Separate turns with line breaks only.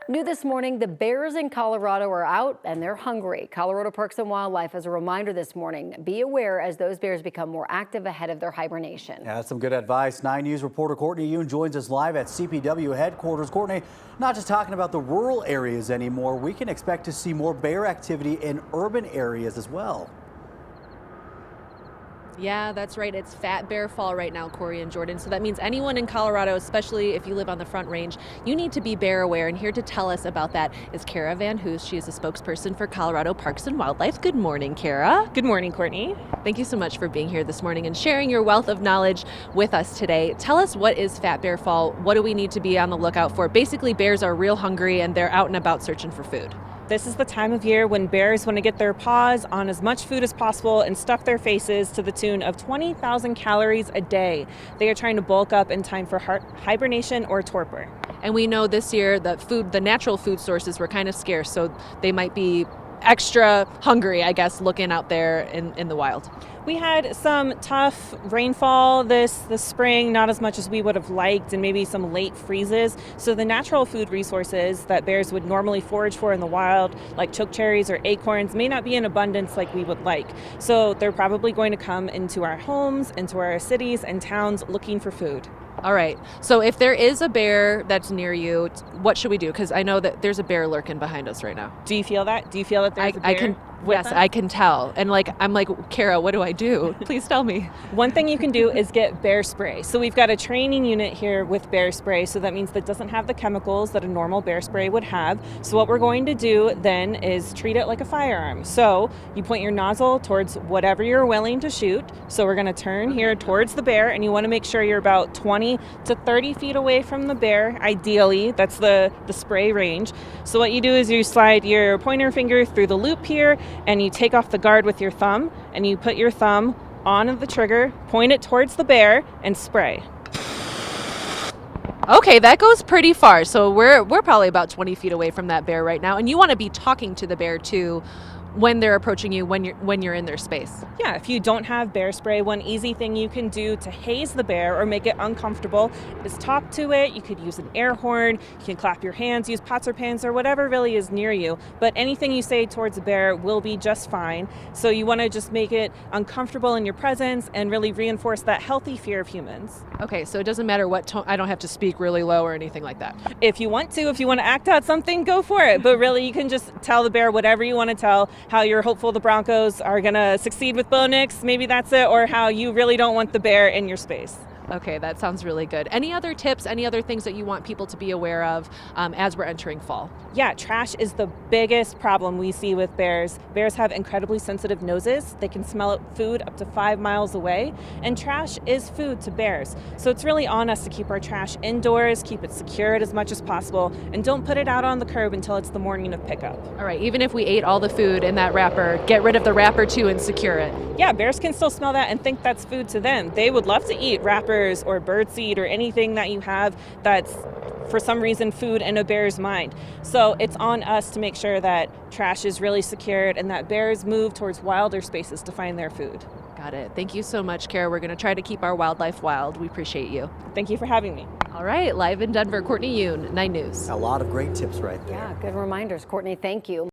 New this morning, the bears in Colorado are out and they're hungry. Colorado Parks and Wildlife has a reminder this morning. Be aware as those bears become more active ahead of their hibernation.
Yeah, that's some good advice. 9 News reporter Courtney Yoon joins us live at CPW headquarters. Courtney, not just talking about the rural areas anymore. We can expect to see more bear activity in urban areas as well.
Yeah, that's right. It's Fat Bear Fall right now, Corey and Jordan. So that means anyone in Colorado, especially if you live on the Front Range, you need to be bear aware. And here to tell us about that is Kara Van Hoos. She is a spokesperson for Colorado Parks and Wildlife. Good morning, Kara.
Good morning, Courtney.
Thank you so much for being here this morning and sharing your wealth of knowledge with us today. Tell us, what is Fat Bear Fall? What do we need to be on the lookout for? Basically, bears are real hungry and they're out and about searching for food.
This is the time of year when bears want to get their paws on as much food as possible and stuff their faces to the tune of 20,000 calories a day. They are trying to bulk up in time for hibernation or torpor.
And we know this year that the natural food sources were kind of scarce, so they might be extra hungry, I guess, looking out there in the wild.
We had some tough rainfall this spring, not as much as we would have liked, and maybe some late freezes. So the natural food resources that bears would normally forage for in the wild, like chokecherries or acorns, may not be in abundance like we would like. So they're probably going to come into our homes, into our cities and towns looking for food.
All right. So if there is a bear that's near you, what should we do? Because I know that there's a bear lurking behind us right now.
Do you feel that? Do you feel that there's a bear?
Yes, I can tell. And I'm like, Kara, what do I do? Please tell me.
One thing you can do is get bear spray. So we've got a training unit here with bear spray. So that means that doesn't have the chemicals that a normal bear spray would have. So what we're going to do then is treat it like a firearm. So you point your nozzle towards whatever you're willing to shoot. So we're going to turn here towards the bear, and you want to make sure you're about 20 to 30 feet away from the bear. Ideally, that's the spray range. So what you do is you slide your pointer finger through the loop here, and you take off the guard with your thumb, and you put your thumb on the trigger, point it towards the bear, and spray.
Okay, that goes pretty far. So we're probably about 20 feet away from that bear right now, and you want to be talking to the bear too when they're approaching you, when you're in their space.
Yeah, if you don't have bear spray, one easy thing you can do to haze the bear or make it uncomfortable is talk to it. You could use an air horn, you can clap your hands, use pots or pans or whatever really is near you. But anything you say towards a bear will be just fine. So you want to just make it uncomfortable in your presence and really reinforce that healthy fear of humans.
Okay, so it doesn't matter what tone, I don't have to speak really low or anything like that.
If you want to act out something, go for it. But really, you can just tell the bear whatever you want to tell, how you're hopeful the Broncos are going to succeed with Bo Nix, maybe that's it, or how you really don't want the bear in your space.
Okay, that sounds really good. Any other tips, any other things that you want people to be aware of as we're entering fall?
Yeah, trash is the biggest problem we see with bears. Bears have incredibly sensitive noses. They can smell food up to 5 miles away, and trash is food to bears. So it's really on us to keep our trash indoors, keep it secured as much as possible, and don't put it out on the curb until it's the morning of pickup.
All right, even if we ate all the food in that wrapper, get rid of the wrapper too and secure it.
Yeah, bears can still smell that and think that's food to them. They would love to eat wrappers or birdseed or anything that you have that's for some reason food in a bear's mind. So it's on us to make sure that trash is really secured and that bears move towards wilder spaces to find their food.
Got it. Thank you so much, Kara. We're going to try to keep our wildlife wild. We appreciate you.
Thank you for having me.
All right, live in Denver, Courtney Yoon, 9 News.
A lot of great tips right there.
Yeah, good reminders, Courtney. Thank you.